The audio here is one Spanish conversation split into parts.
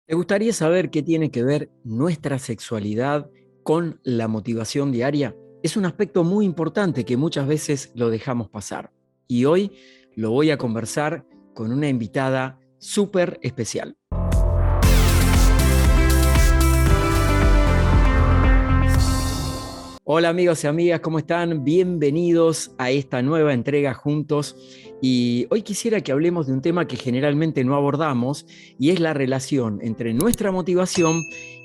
¿Te gustaría saber qué tiene que ver nuestra sexualidad con la motivación diaria? Es un aspecto muy importante que muchas veces lo dejamos pasar. Y hoy lo voy a conversar con una invitada súper especial. Hola amigos y amigas, ¿cómo están? Bienvenidos a esta nueva entrega juntos. Y hoy quisiera que hablemos de un tema que generalmente no abordamos y es la relación entre nuestra motivación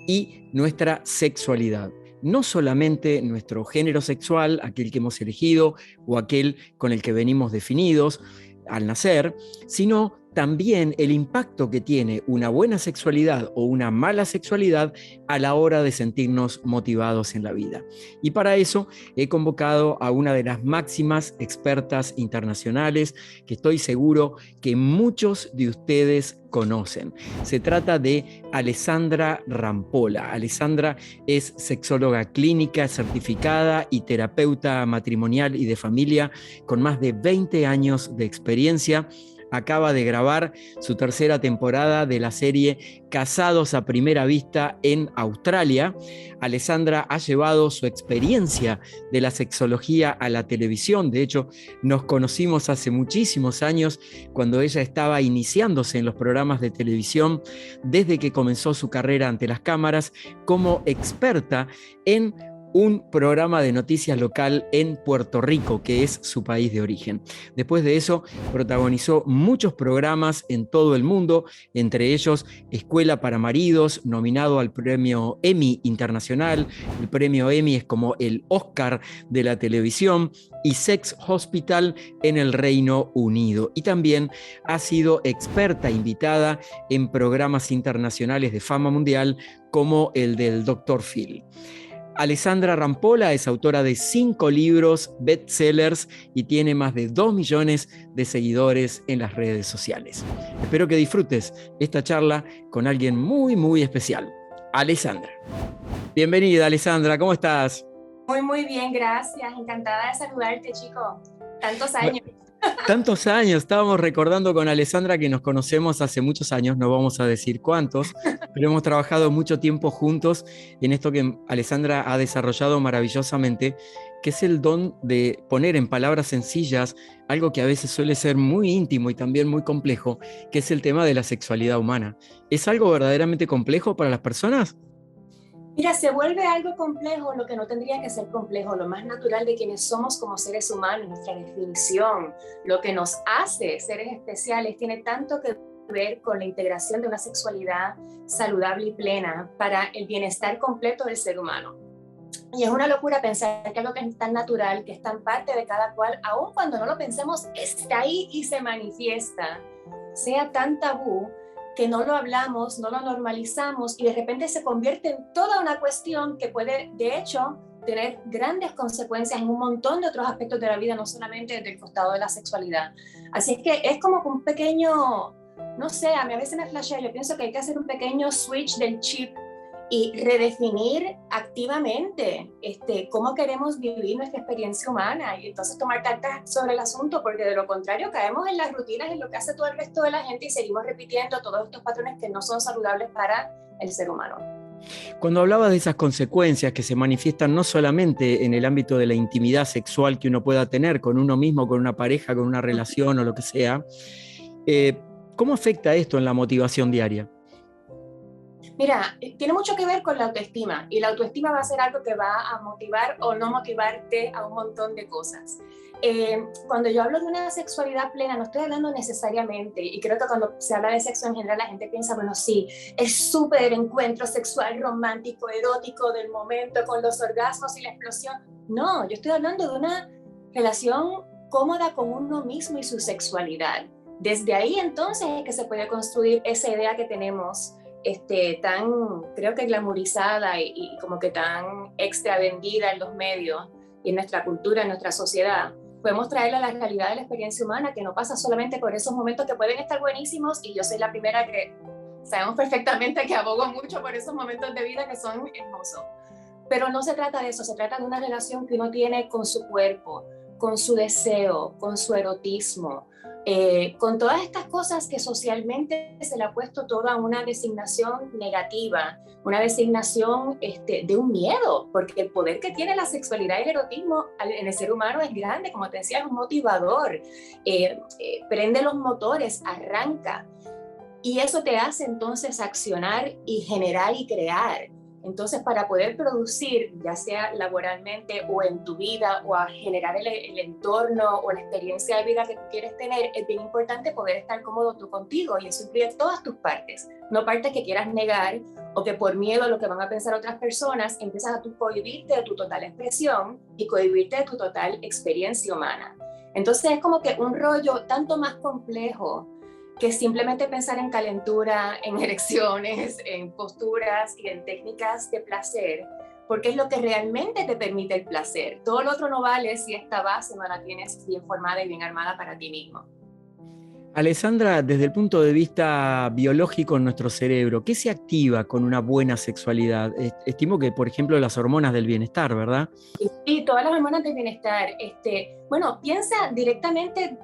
y nuestra sexualidad. No solamente nuestro género sexual, aquel que hemos elegido o aquel con el que venimos definidos al nacer, sino también el impacto que tiene una buena sexualidad o una mala sexualidad a la hora de sentirnos motivados en la vida. Y para eso he convocado a una de las máximas expertas internacionales que estoy seguro que muchos de ustedes conocen. Se trata de Alessandra Rampolla. Alessandra es sexóloga clínica certificada y terapeuta matrimonial y de familia con más de 20 años de experiencia. Acaba de grabar su tercera temporada de la serie Casados a Primera Vista en Australia. Alessandra ha llevado su experiencia de la sexología a la televisión. De hecho, nos conocimos hace muchísimos años cuando ella estaba iniciándose en los programas de televisión, desde que comenzó su carrera ante las cámaras como experta en un programa de noticias local en Puerto Rico, que es su país de origen. Después de eso, protagonizó muchos programas en todo el mundo, entre ellos Escuela para Maridos, nominado al premio Emmy Internacional. El premio Emmy es como el Oscar de la televisión, y Sex Hospital en el Reino Unido. Y también ha sido experta invitada en programas internacionales de fama mundial como el del Dr. Phil. Alessandra Rampolla es autora de 5 libros bestsellers y tiene más de 2 millones de seguidores en las redes sociales. Espero que disfrutes esta charla con alguien muy, muy especial, Alessandra. Bienvenida, Alessandra, ¿cómo estás? Muy bien, gracias. Encantada de saludarte, chico. Tantos años. Tantos años, estábamos recordando con Alessandra que nos conocemos hace muchos años, no vamos a decir cuántos, pero hemos trabajado mucho tiempo juntos en esto que Alessandra ha desarrollado maravillosamente, que es el don de poner en palabras sencillas algo que a veces suele ser muy íntimo y también muy complejo, que es el tema de la sexualidad humana. ¿Es algo verdaderamente complejo para las personas? Mira, se vuelve algo complejo lo que no tendría que ser complejo, lo más natural de quienes somos como seres humanos, nuestra definición, lo que nos hace seres especiales, tiene tanto que ver con la integración de una sexualidad saludable y plena para el bienestar completo del ser humano. Y es una locura pensar que algo que es tan natural, que es tan parte de cada cual, aun cuando no lo pensemos, está ahí y se manifiesta, sea tan tabú que no lo hablamos, no lo normalizamos y de repente se convierte en toda una cuestión que puede, de hecho, tener grandes consecuencias en un montón de otros aspectos de la vida, no solamente desde el costado de la sexualidad. Así es que es como un pequeño, no sé, a mí a veces me flashea, yo pienso que hay que hacer un pequeño switch del chip y redefinir activamente cómo queremos vivir nuestra experiencia humana y entonces tomar cartas sobre el asunto, porque de lo contrario caemos en las rutinas, en lo que hace todo el resto de la gente y seguimos repitiendo todos estos patrones que no son saludables para el ser humano. Cuando hablaba de esas consecuencias que se manifiestan no solamente en el ámbito de la intimidad sexual que uno pueda tener con uno mismo, con una pareja, con una relación o lo que sea, ¿cómo afecta esto en la motivación diaria? Mira, tiene mucho que ver con la autoestima y la autoestima va a ser algo que va a motivar o no motivarte a un montón de cosas. Cuando yo hablo de una sexualidad plena, no estoy hablando necesariamente, y creo que cuando se habla de sexo en general la gente piensa, bueno, sí, es súper encuentro sexual romántico, erótico del momento, con los orgasmos y la explosión. No, yo estoy hablando de una relación cómoda con uno mismo y su sexualidad. Desde ahí entonces es que se puede construir esa idea que tenemos tan, creo que glamorizada y como que tan extra vendida en los medios y en nuestra cultura, en nuestra sociedad. Podemos traerla a la realidad de la experiencia humana, que no pasa solamente por esos momentos que pueden estar buenísimos, y yo soy la primera que sabemos perfectamente que abogo mucho por esos momentos de vida que son hermosos. Pero no se trata de eso, se trata de una relación que uno tiene con su cuerpo, con su deseo, con su erotismo, con todas estas cosas que socialmente se le ha puesto toda una designación negativa, una designación de un miedo, porque el poder que tiene la sexualidad y el erotismo en el ser humano es grande, como te decía, es un motivador, prende los motores, arranca, y eso te hace entonces accionar y generar y crear. Entonces, para poder producir, ya sea laboralmente o en tu vida, o a generar el entorno o la experiencia de vida que tú quieres tener, es bien importante poder estar cómodo tú contigo, y eso incluye todas tus partes, no partes que quieras negar o que por miedo a lo que van a pensar otras personas empiezas a tú cohibirte de tu total expresión y cohibirte de tu total experiencia humana. Entonces es como que un rollo tanto más complejo que simplemente pensar en calentura, en erecciones, en posturas y en técnicas de placer, porque es lo que realmente te permite el placer. Todo lo otro no vale si esta base no la tienes bien formada y bien armada para ti mismo. Alessandra, desde el punto de vista biológico en nuestro cerebro, ¿qué se activa con una buena sexualidad? Estimo que, por ejemplo, las hormonas del bienestar, ¿verdad? Y todas las hormonas del bienestar, bueno, piensa directamente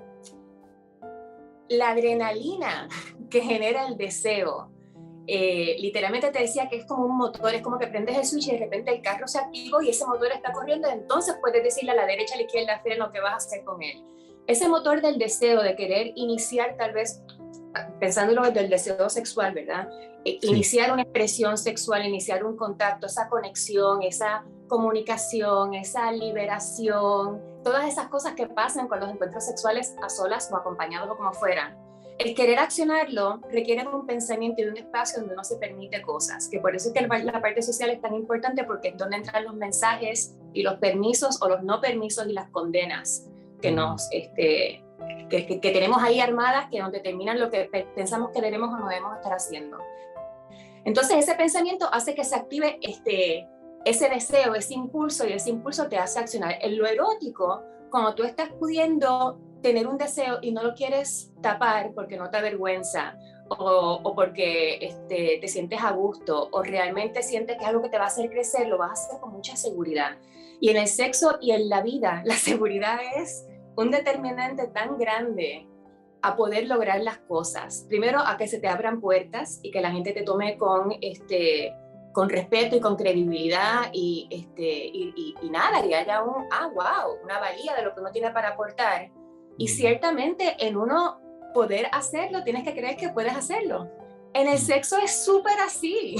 la adrenalina que genera el deseo. Literalmente te decía que es como un motor, es como que prendes el switch y de repente el carro se activó y ese motor está corriendo, entonces puedes decirle a la derecha, a la izquierda, freno, ¿qué vas a hacer con él? Ese motor del deseo, de querer iniciar tal vez, pensándolo desde el deseo sexual, ¿verdad? Sí. Iniciar una expresión sexual, iniciar un contacto, esa conexión, esa comunicación, esa liberación, todas esas cosas que pasan con los encuentros sexuales a solas o acompañados o como fueran. El querer accionarlo requiere de un pensamiento y de un espacio donde uno se permite cosas, que por eso es que la parte social es tan importante, porque es donde entran los mensajes y los permisos o los no permisos y las condenas que que tenemos ahí armadas, que nos determinan lo que pensamos que debemos o no debemos estar haciendo. Entonces ese pensamiento hace que se active ese deseo, ese impulso, y ese impulso te hace accionar. En lo erótico, cuando tú estás pudiendo tener un deseo y no lo quieres tapar porque no te avergüenza, o porque te sientes a gusto, o realmente sientes que es algo que te va a hacer crecer, lo vas a hacer con mucha seguridad. Y en el sexo y en la vida, la seguridad es un determinante tan grande a poder lograr las cosas. Primero, a que se te abran puertas y que la gente te tome con respeto y con credibilidad, y nada, y haya wow, una valía de lo que uno tiene para aportar. Y ciertamente en uno poder hacerlo, tienes que creer que puedes hacerlo. En el sexo es súper así.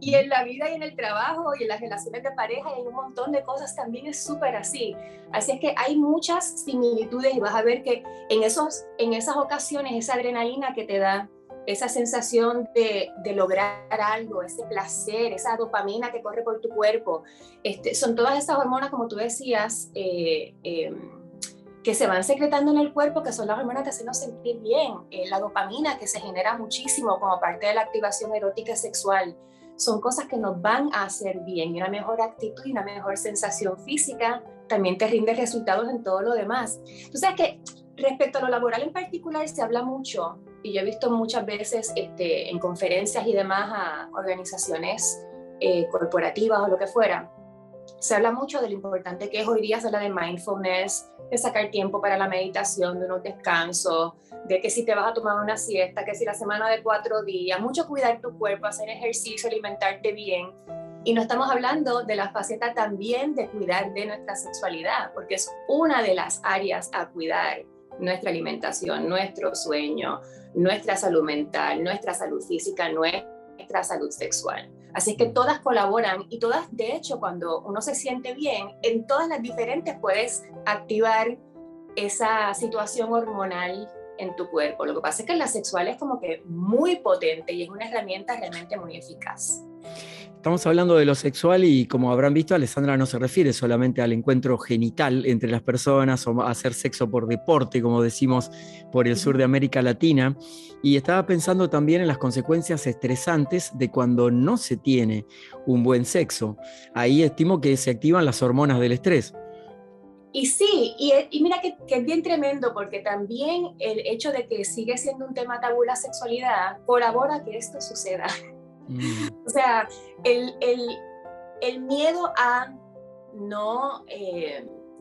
Y en la vida y en el trabajo y en las relaciones de pareja y en un montón de cosas también es súper así. Así es que hay muchas similitudes, y vas a ver que en esas ocasiones, esa adrenalina que te da, esa sensación de lograr algo, ese placer, esa dopamina que corre por tu cuerpo, son todas esas hormonas, como tú decías, que se van secretando en el cuerpo, que son las hormonas que hacen sentir bien. La dopamina, que se genera muchísimo como parte de la activación erótica sexual, son cosas que nos van a hacer bien, y una mejor actitud y una mejor sensación física también te rinde resultados en todo lo demás. Tú sabes que respecto a lo laboral en particular se habla mucho, y yo he visto muchas veces en conferencias y demás a organizaciones corporativas o lo que fuera, se habla mucho de lo importante que es hoy día, se habla de mindfulness, de sacar tiempo para la meditación, de unos descansos, de que si te vas a tomar una siesta, que si la semana de 4 días, mucho cuidar tu cuerpo, hacer ejercicio, alimentarte bien. Y no estamos hablando de la faceta también de cuidar de nuestra sexualidad, porque es una de las áreas a cuidar: nuestra alimentación, nuestro sueño, nuestra salud mental, nuestra salud física, nuestra salud sexual. Así es que todas colaboran, y todas, de hecho, cuando uno se siente bien, en todas las diferentes puedes activar esa situación hormonal en tu cuerpo. Lo que pasa es que la sexual es como que muy potente y es una herramienta realmente muy eficaz. Estamos hablando de lo sexual y, como habrán visto, Alessandra no se refiere solamente al encuentro genital entre las personas o a hacer sexo por deporte, como decimos por el sur de América Latina. Y estaba pensando también en las consecuencias estresantes de cuando no se tiene un buen sexo. Ahí estimo que se activan las hormonas del estrés. Y sí, y mira que es bien tremendo, porque también el hecho de que sigue siendo un tema tabú la sexualidad colabora a que esto suceda. O sea, el miedo a no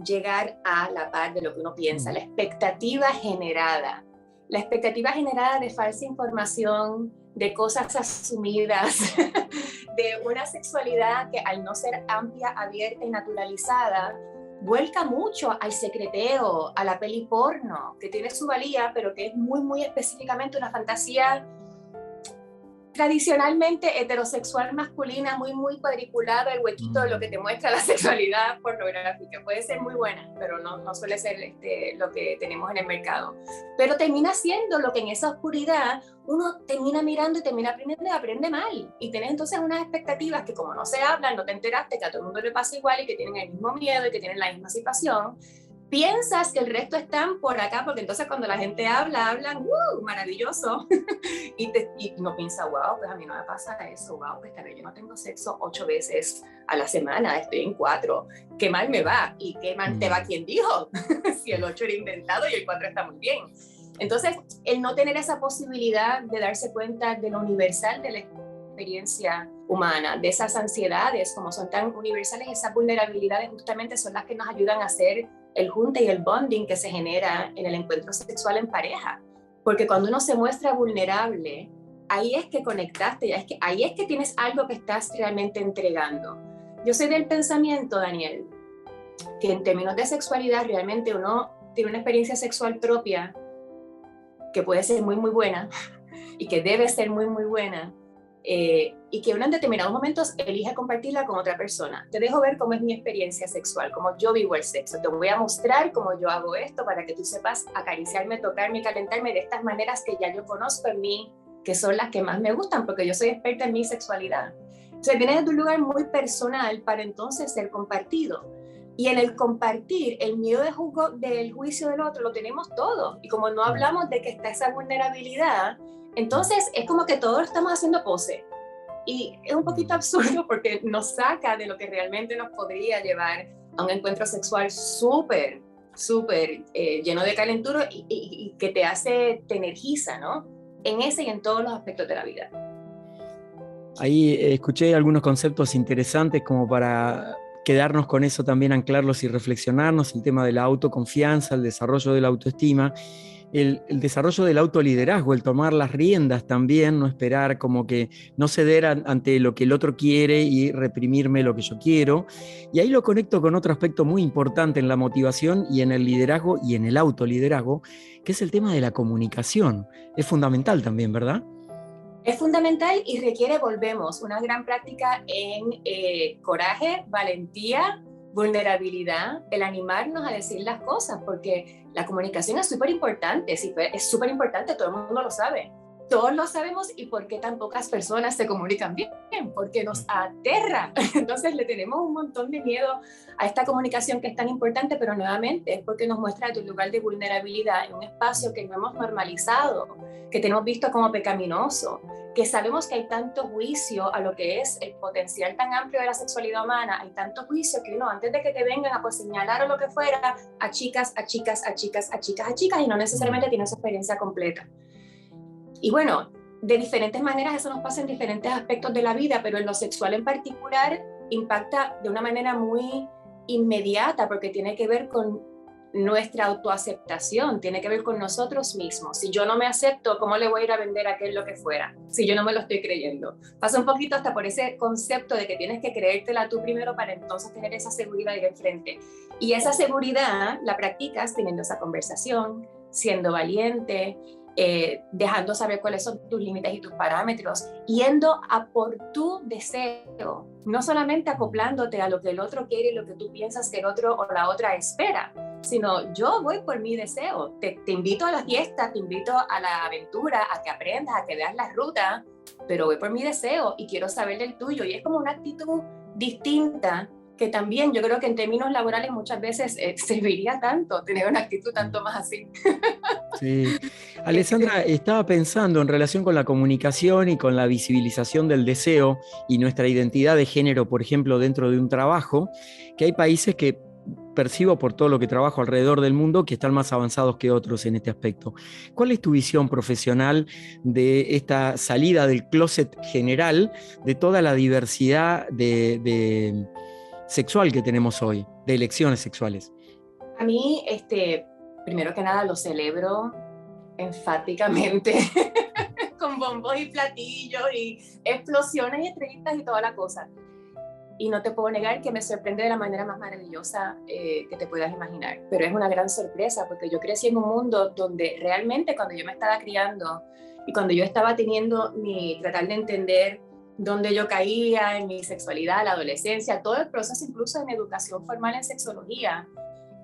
llegar a la par de lo que uno piensa, la expectativa generada. La expectativa generada de falsa información, de cosas asumidas, de una sexualidad que al no ser amplia, abierta y naturalizada, vuelca mucho al secreteo, a la peli porno, que tiene su valía, pero que es muy, muy específicamente una fantasía tradicionalmente heterosexual masculina, muy, muy cuadriculado, el huequito de lo que te muestra la sexualidad pornográfica. Puede ser muy buena, pero no suele ser lo que tenemos en el mercado. Pero termina siendo lo que en esa oscuridad uno termina mirando y termina aprendiendo y aprende mal. Y tienes entonces unas expectativas que como no se hablan, no te enteraste que a todo el mundo le pasa igual y que tienen el mismo miedo y que tienen la misma situación. Piensas que el resto están por acá, porque entonces cuando la gente hablan, maravilloso, y no piensa, wow, pues a mí no me pasa eso, wow, pues tal vez yo no tengo sexo 8 veces a la semana, estoy en 4, qué mal me va, y qué mal te va quien dijo, si el 8 era inventado y el 4 está muy bien. Entonces, el no tener esa posibilidad de darse cuenta de lo universal de la experiencia humana, de esas ansiedades, como son tan universales, esas vulnerabilidades justamente son las que nos ayudan a hacer el junte y el bonding que se genera en el encuentro sexual en pareja. Porque cuando uno se muestra vulnerable, ahí es que conectaste, ahí es que tienes algo que estás realmente entregando. Yo soy del pensamiento, Daniel, que en términos de sexualidad realmente uno tiene una experiencia sexual propia que puede ser muy, muy buena y que debe ser muy, muy buena, y que uno en determinados momentos elige compartirla con otra persona. Te dejo ver cómo es mi experiencia sexual, cómo yo vivo el sexo. Te voy a mostrar cómo yo hago esto para que tú sepas acariciarme, tocarme y calentarme de estas maneras que ya yo conozco en mí, que son las que más me gustan, porque yo soy experta en mi sexualidad. Entonces viene desde un lugar muy personal para entonces ser compartido. Y en el compartir, el miedo del juicio del otro lo tenemos todos. Y como no hablamos de que está esa vulnerabilidad, entonces es como que todos estamos haciendo pose. Y es un poquito absurdo porque nos saca de lo que realmente nos podría llevar a un encuentro sexual súper, súper lleno de calentura y que te energiza, ¿no? En ese y en todos los aspectos de la vida. Ahí escuché algunos conceptos interesantes como para quedarnos con eso también, anclarlos y reflexionarnos, el tema de la autoconfianza, el desarrollo de la autoestima. El desarrollo del autoliderazgo, el tomar las riendas también, no esperar como que no ceder ante lo que el otro quiere y reprimirme lo que yo quiero. Y ahí lo conecto con otro aspecto muy importante en la motivación y en el liderazgo y en el autoliderazgo, que es el tema de la comunicación. Es fundamental también, ¿verdad? Es fundamental y requiere, volvemos, una gran práctica en coraje, valentía, vulnerabilidad, el animarnos a decir las cosas, porque la comunicación es súper importante, sí, es súper importante, todo el mundo lo sabe. Todos lo sabemos y por qué tan pocas personas se comunican bien, porque nos aterra. Entonces le tenemos un montón de miedo a esta comunicación que es tan importante, pero nuevamente es porque nos muestra tu lugar de vulnerabilidad en un espacio que no hemos normalizado, que tenemos visto como pecaminoso, que sabemos que hay tanto juicio a lo que es el potencial tan amplio de la sexualidad humana, hay tanto juicio que uno, antes de que te vengan a señalar o lo que fuera, a chicas, y no necesariamente tienes experiencia completa. Y bueno, de diferentes maneras eso nos pasa en diferentes aspectos de la vida, pero en lo sexual en particular impacta de una manera muy inmediata porque tiene que ver con nuestra autoaceptación, tiene que ver con nosotros mismos. Si yo no me acepto, ¿cómo le voy a ir a vender a aquel lo que fuera? Si yo no me lo estoy creyendo. Pasa un poquito hasta por ese concepto de que tienes que creértela tú primero para entonces tener esa seguridad de enfrente. Y esa seguridad la practicas teniendo esa conversación, siendo valiente, dejando saber cuáles son tus límites y tus parámetros, yendo a por tu deseo, no solamente acoplándote a lo que el otro quiere y lo que tú piensas que el otro o la otra espera, sino yo voy por mi deseo, te invito a la fiesta, te invito a la aventura, a que aprendas, a que veas la ruta, pero voy por mi deseo y quiero saber del tuyo, y es como una actitud distinta que también yo creo que en términos laborales muchas veces serviría tanto tener una actitud tanto más así. Sí. Alessandra, estaba pensando en relación con la comunicación y con la visibilización del deseo y nuestra identidad de género, por ejemplo, dentro de un trabajo, que hay países que percibo por todo lo que trabajo alrededor del mundo que están más avanzados que otros en este aspecto. ¿Cuál es tu visión profesional de esta salida del closet general, de toda la diversidad sexual que tenemos hoy, de elecciones sexuales? A mí, primero que nada, lo celebro enfáticamente, con bombos y platillos y explosiones y estrellitas y toda la cosa. Y no te puedo negar que me sorprende de la manera más maravillosa que te puedas imaginar. Pero es una gran sorpresa porque yo crecí en un mundo donde realmente cuando yo me estaba criando y cuando yo estaba teniendo tratar de entender dónde yo caía en mi sexualidad, la adolescencia, todo el proceso incluso de mi educación formal en sexología,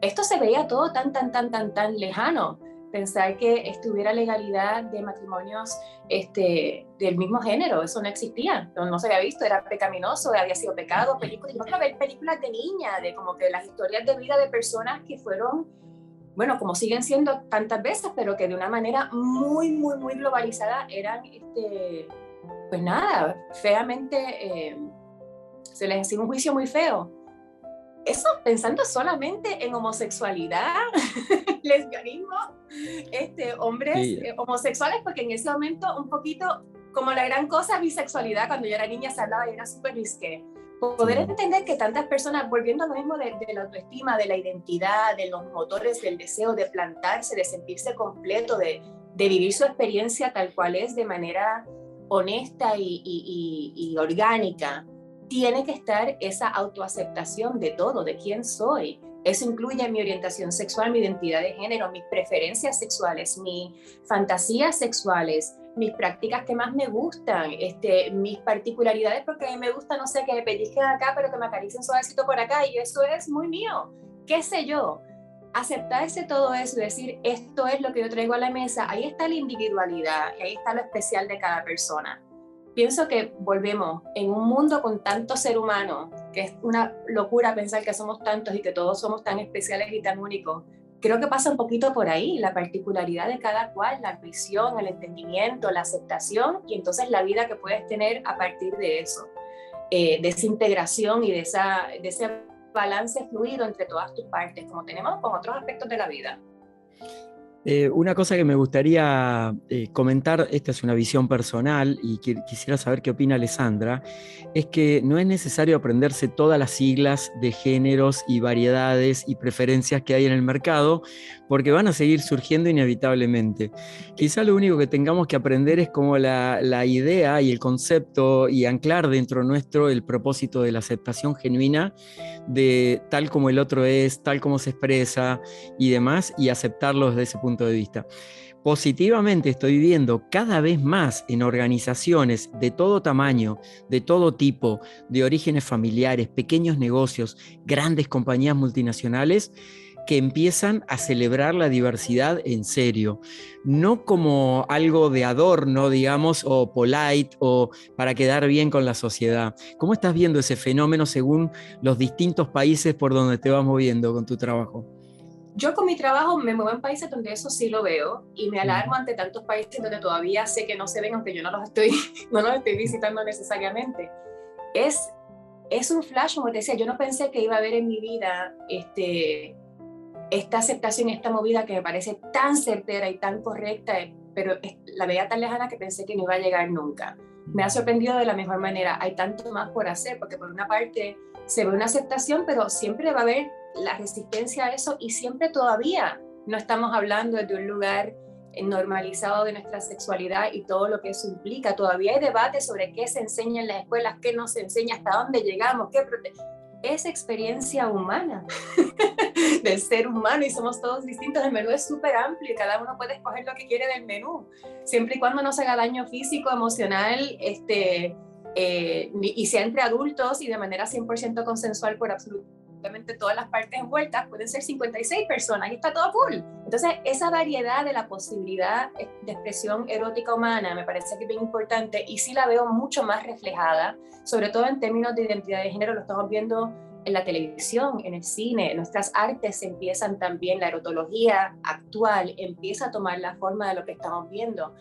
esto se veía todo tan lejano. Pensar que estuviera legalidad de matrimonios del mismo género, eso no existía, no se había visto, era pecaminoso, había sido pecado, películas, yo no quiero ver películas de niña, de como que las historias de vida de personas que fueron, bueno, como siguen siendo tantas veces, pero que de una manera muy globalizada eran, pues nada, feamente, se les hacía un juicio muy feo. Eso pensando solamente en homosexualidad, lesbianismo, hombres Sí. homosexuales, porque en ese momento un poquito como la gran cosa bisexualidad, cuando yo era niña se hablaba y era súper risqué. Poder Sí. entender que tantas personas, volviendo a lo mismo de la autoestima, de la identidad, de los motores del deseo de plantarse, de sentirse completo, de vivir su experiencia tal cual es de manera honesta y orgánica, tiene que estar esa autoaceptación de todo, de quién soy. Eso incluye mi orientación sexual, mi identidad de género, mis preferencias sexuales, mis fantasías sexuales, mis prácticas que más me gustan, mis particularidades, porque a mí me gusta, no sé, que me pellizquen acá, pero que me acaricien suavecito por acá, y eso es muy mío. ¿Qué sé yo? Aceptarse todo eso y decir, esto es lo que yo traigo a la mesa, ahí está la individualidad, y ahí está lo especial de cada persona. Pienso que volvemos en un mundo con tantos seres humanos, que es una locura pensar que somos tantos y que todos somos tan especiales y tan únicos. Creo que pasa un poquito por ahí, la particularidad de cada cual, la visión, el entendimiento, la aceptación y entonces la vida que puedes tener a partir de eso, de esa integración y de ese balance fluido entre todas tus partes, como tenemos con otros aspectos de la vida. Una cosa que me gustaría comentar, esta es una visión personal y quisiera saber qué opina Alessandra, es que no es necesario aprenderse todas las siglas de géneros y variedades y preferencias que hay en el mercado, porque van a seguir surgiendo inevitablemente. Quizá lo único que tengamos que aprender es como la idea y el concepto y anclar dentro nuestro el propósito de la aceptación genuina de tal como el otro es, tal como se expresa y demás, y aceptarlo desde ese punto de vista. Positivamente estoy viendo cada vez más en organizaciones de todo tamaño, de todo tipo, de orígenes familiares, pequeños negocios, grandes compañías multinacionales, que empiezan a celebrar la diversidad en serio, no como algo de adorno, digamos, o polite, o para quedar bien con la sociedad. ¿Cómo estás viendo ese fenómeno según los distintos países por donde te vas moviendo con tu trabajo? Yo con mi trabajo me muevo en países donde eso sí lo veo y me alarmo ante tantos países donde todavía sé que no se ven, aunque yo no los estoy, no los estoy visitando necesariamente. Es un flash, como te decía, yo no pensé que iba a haber en mi vida esta aceptación, esta movida que me parece tan certera y tan correcta, pero la veía tan lejana que pensé que no iba a llegar nunca. Me ha sorprendido de la mejor manera. Hay tanto más por hacer, porque por una parte se ve una aceptación, pero siempre va a haber la resistencia a eso y siempre todavía no estamos hablando de un lugar normalizado de nuestra sexualidad y todo lo que eso implica. Todavía hay debate sobre qué se enseña en las escuelas, qué no se enseña, hasta dónde llegamos, es experiencia humana del ser humano y somos todos distintos. El menú es súper amplio y cada uno puede escoger lo que quiere del menú, siempre y cuando no se haga daño físico, emocional, y sea entre adultos y de manera 100% consensual por absolutamente todas las partes envueltas. Pueden ser 56 personas y está todo cool. Entonces, esa variedad de la posibilidad de expresión erótica humana me parece que es bien importante y sí la veo mucho más reflejada, sobre todo en términos de identidad de género. Lo estamos viendo en la televisión, en el cine, nuestras artes empiezan también, la erotología actual empieza a tomar la forma de lo que estamos viendo,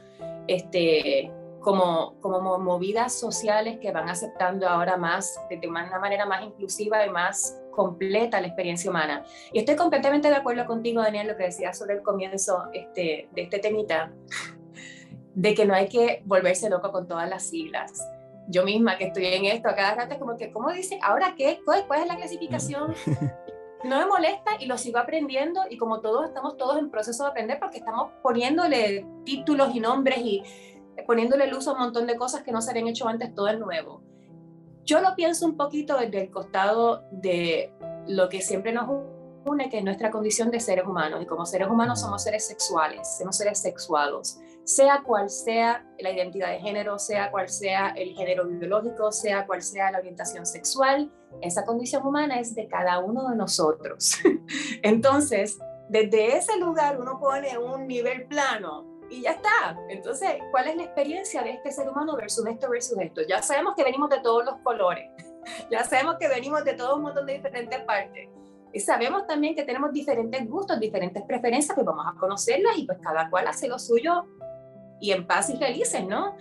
como movidas sociales que van aceptando ahora más, de una manera más inclusiva y más completa la experiencia humana. Y estoy completamente de acuerdo contigo, Daniel, lo que decías sobre el comienzo de este temita, de que no hay que volverse loco con todas las siglas. Yo misma que estoy en esto, a cada rato es como que, ¿cómo dice? ¿Ahora qué? ¿Cuál es la clasificación? No me molesta y lo sigo aprendiendo, y como todos estamos todos en proceso de aprender porque estamos poniéndole títulos y nombres y poniéndole luz a un montón de cosas que no se habían hecho antes, todo es nuevo. Yo lo pienso un poquito desde el costado de lo que siempre nos une, que es nuestra condición de seres humanos, y como seres humanos somos seres sexuales, somos seres sexuados, sea cual sea la identidad de género, sea cual sea el género biológico, sea cual sea la orientación sexual, esa condición humana es de cada uno de nosotros. Entonces, desde ese lugar uno pone un nivel plano y ya está. Entonces, ¿cuál es la experiencia de este ser humano versus esto versus esto? Ya sabemos que venimos de todos los colores, ya sabemos que venimos de todo un montón de diferentes partes. Y sabemos también que tenemos diferentes gustos, diferentes preferencias, pues vamos a conocerlas y pues cada cual hace lo suyo y en paz y felices, ¿no?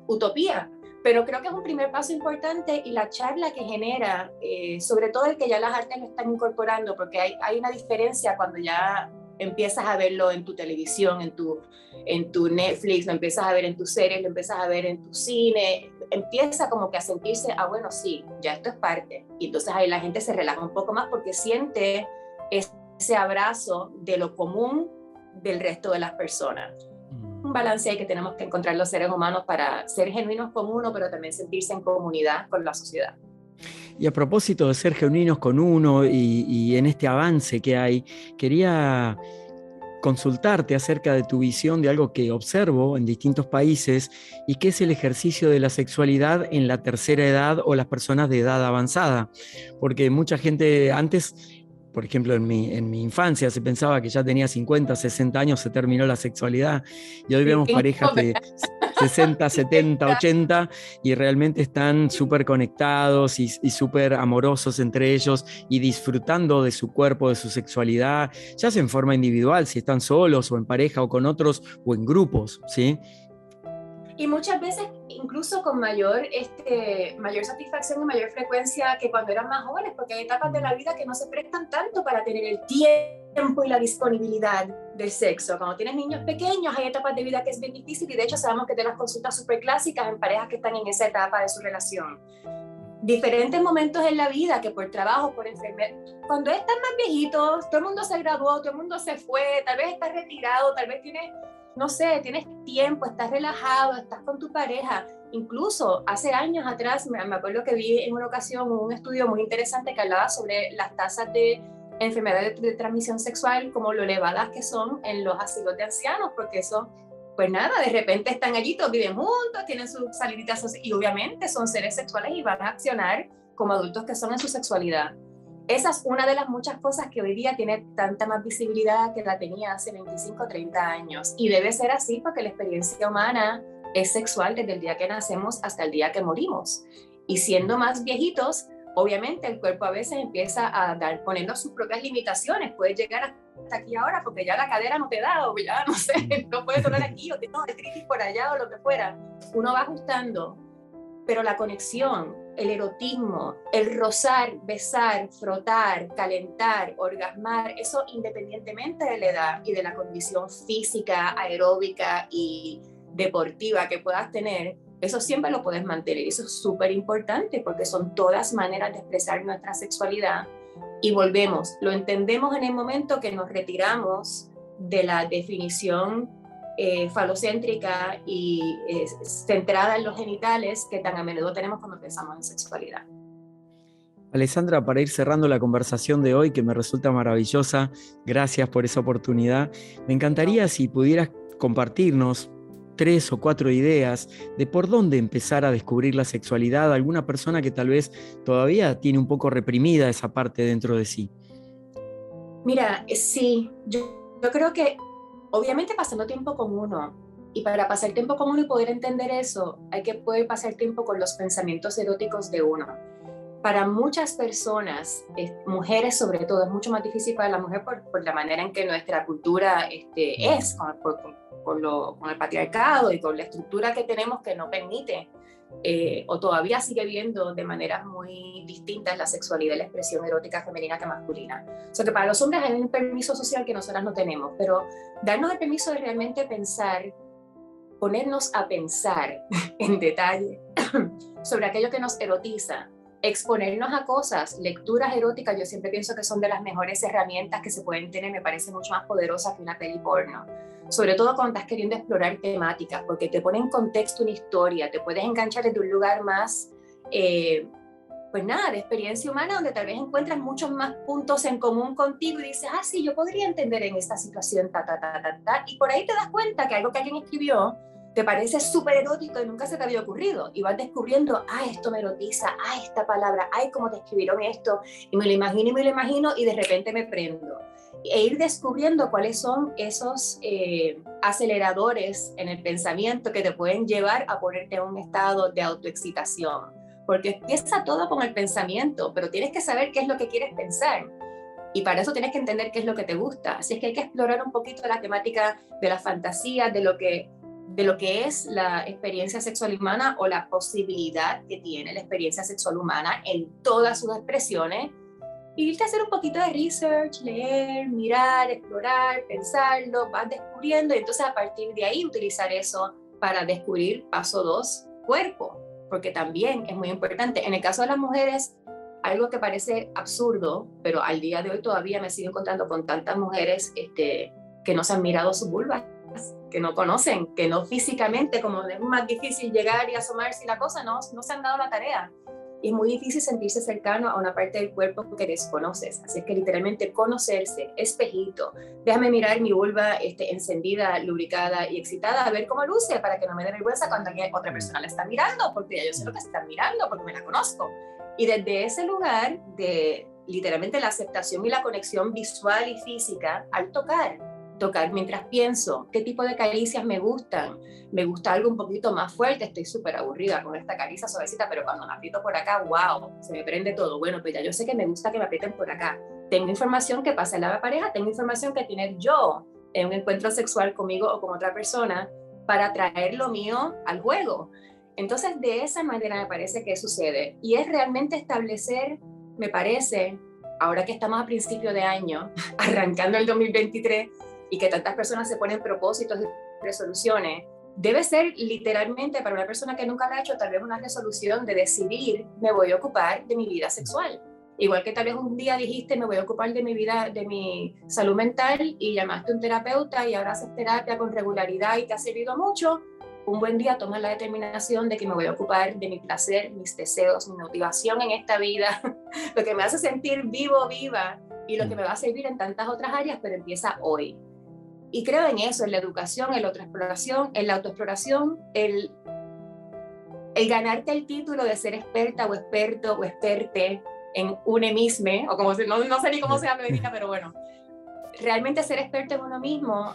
Utopía. Pero creo que es un primer paso importante, y la charla que genera, sobre todo el que ya las artes lo están incorporando, porque hay una diferencia cuando ya empiezas a verlo en tu televisión, en tu Netflix, lo empiezas a ver en tus series, lo empiezas a ver en tu cine, empieza como que a sentirse, bueno, sí, ya esto es parte. Y entonces ahí la gente se relaja un poco más porque siente ese abrazo de lo común del resto de las personas. Un balance ahí que tenemos que encontrar los seres humanos para ser genuinos con uno, pero también sentirse en comunidad con la sociedad. Y a propósito de ser genuinos con uno y en este avance que hay, quería consultarte acerca de tu visión de algo que observo en distintos países, y que es el ejercicio de la sexualidad en la tercera edad o las personas de edad avanzada. Porque mucha gente antes, por ejemplo, en mi infancia se pensaba que ya tenía 50, 60 años, se terminó la sexualidad, y hoy vemos parejas de 60, 70, 80 y realmente están súper conectados y súper amorosos entre ellos y disfrutando de su cuerpo, de su sexualidad, ya sea en forma individual, si están solos o en pareja o con otros o en grupos, ¿sí? Y muchas veces incluso con mayor satisfacción y mayor frecuencia que cuando eran más jóvenes, porque hay etapas de la vida que no se prestan tanto para tener el tiempo y la disponibilidad del sexo. Cuando tienes niños pequeños hay etapas de vida que es bien difícil, y de hecho sabemos que de las consultas súper clásicas en parejas que están en esa etapa de su relación. Diferentes momentos en la vida, que por trabajo, por enfermedad, cuando están más viejitos, todo el mundo se graduó, todo el mundo se fue, tal vez estás retirado, tal vez tienes, no sé, tienes tiempo, estás relajado, estás con tu pareja. Incluso hace años atrás, me acuerdo que vi en una ocasión un estudio muy interesante que hablaba sobre las tasas de enfermedades de transmisión sexual, como lo elevadas que son en los asilos de ancianos, porque eso, pues nada, de repente están allí, todos viven juntos, tienen sus saliditas y obviamente son seres sexuales y van a accionar como adultos que son en su sexualidad. Esa es una de las muchas cosas que hoy día tiene tanta más visibilidad que la tenía hace 25 o 30 años. Y debe ser así porque la experiencia humana es sexual desde el día que nacemos hasta el día que morimos. Y siendo más viejitos, obviamente el cuerpo a veces empieza a poniendo sus propias limitaciones. Puedes llegar hasta aquí ahora porque ya la cadera no te da, o ya no sé, no puedes doblar aquí, o no, artritis por allá, o lo que fuera. Uno va ajustando, pero la conexión, el erotismo, el rozar, besar, frotar, calentar, orgasmar, eso independientemente de la edad y de la condición física, aeróbica y deportiva que puedas tener, eso siempre lo puedes mantener. Eso es súper importante porque son todas maneras de expresar nuestra sexualidad. Y volvemos, lo entendemos en el momento que nos retiramos de la definición falocéntrica y centrada en los genitales que tan a menudo tenemos cuando pensamos en sexualidad. Alessandra, para ir cerrando la conversación de hoy, que me resulta maravillosa, gracias por esa oportunidad, me encantaría si pudieras compartirnos 3 o 4 ideas de por dónde empezar a descubrir la sexualidad a alguna persona que tal vez todavía tiene un poco reprimida esa parte dentro de sí. Mira, sí, yo creo que obviamente pasando tiempo con uno, y para pasar tiempo con uno y poder entender eso, hay que poder pasar tiempo con los pensamientos eróticos de uno. Para muchas personas, mujeres sobre todo, es mucho más difícil para la mujer por la manera en que nuestra cultura es, con el patriarcado y con la estructura que tenemos que no permite, o todavía sigue viendo de maneras muy distintas la sexualidad y la expresión erótica femenina que masculina. O sea que para los hombres hay un permiso social que nosotras no tenemos, pero darnos el permiso de realmente pensar, ponernos a pensar en detalle sobre aquello que nos erotiza, exponernos a cosas, lecturas eróticas, yo siempre pienso que son de las mejores herramientas que se pueden tener, me parece mucho más poderosa que una peli porno. Sobre todo cuando estás queriendo explorar temáticas, porque te pone en contexto una historia, te puedes enganchar desde un lugar más, pues nada, de experiencia humana, donde tal vez encuentras muchos más puntos en común contigo y dices, ah, sí, yo podría entender en esta situación, y por ahí te das cuenta que algo que alguien escribió te parece súper erótico y nunca se te había ocurrido, y vas descubriendo, ah, esto me erotiza, ah, esta palabra, ay, cómo te escribieron esto, y me lo imagino, y de repente me prendo. E ir descubriendo cuáles son esos aceleradores en el pensamiento que te pueden llevar a ponerte en un estado de autoexcitación. Porque empieza todo con el pensamiento, pero tienes que saber qué es lo que quieres pensar. Y para eso tienes que entender qué es lo que te gusta. Así es que hay que explorar un poquito la temática de la fantasía, de lo que es la experiencia sexual humana o la posibilidad que tiene la experiencia sexual humana en todas sus expresiones. Y irte a hacer un poquito de research, leer, mirar, explorar, pensarlo, vas descubriendo y entonces a partir de ahí utilizar eso para descubrir paso 2, cuerpo, porque también es muy importante. En el caso de las mujeres, algo que parece absurdo, pero al día de hoy todavía me sigo encontrando con tantas mujeres que no se han mirado sus vulvas, que no conocen, que no físicamente, como es más difícil llegar y asomarse y la cosa, no se han dado la tarea. Y es muy difícil sentirse cercano a una parte del cuerpo que desconoces. Así es que literalmente conocerse, espejito, déjame mirar mi vulva encendida, lubricada y excitada, a ver cómo luce, para que no me dé vergüenza cuando otra persona la está mirando, porque ya yo sé lo que están mirando, porque me la conozco. Y desde ese lugar de literalmente la aceptación y la conexión visual y física, al tocar mientras pienso, qué tipo de caricias me gustan. Me gusta algo un poquito más fuerte, estoy súper aburrida con esta caricia suavecita, pero cuando me aprieto por acá, wow, se me prende todo. Bueno, pues ya yo sé que me gusta que me aprieten por acá. Tengo información que pasa en la pareja, tengo información que tener yo en un encuentro sexual conmigo o con otra persona para traer lo mío al juego. Entonces, de esa manera me parece que sucede. Y es realmente establecer, me parece, ahora que estamos a principio de año, arrancando el 2023, y que tantas personas se ponen propósitos y resoluciones, debe ser literalmente para una persona que nunca lo ha hecho, tal vez una resolución de decidir, me voy a ocupar de mi vida sexual. Igual que tal vez un día dijiste, me voy a ocupar de mi vida, de mi salud mental, y llamaste a un terapeuta y ahora haces terapia con regularidad y te ha servido mucho. Un buen día tomas la determinación de que me voy a ocupar de mi placer, mis deseos, mi motivación en esta vida, lo que me hace sentir vivo, viva, y lo que me va a servir en tantas otras áreas, pero empieza hoy. Y creo en eso, en la educación, en la autoexploración, el ganarte el título de ser experta o experto o experte en uno mismo, o como no sé ni cómo se llama ahorita, pero bueno, realmente ser experto en uno mismo,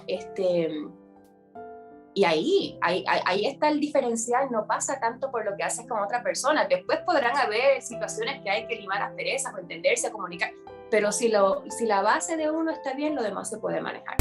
y ahí está el diferencial, no pasa tanto por lo que haces con otra persona. Después podrán haber situaciones que hay que limar asperezas o entenderse, comunicar, pero si la base de uno está bien, lo demás se puede manejar.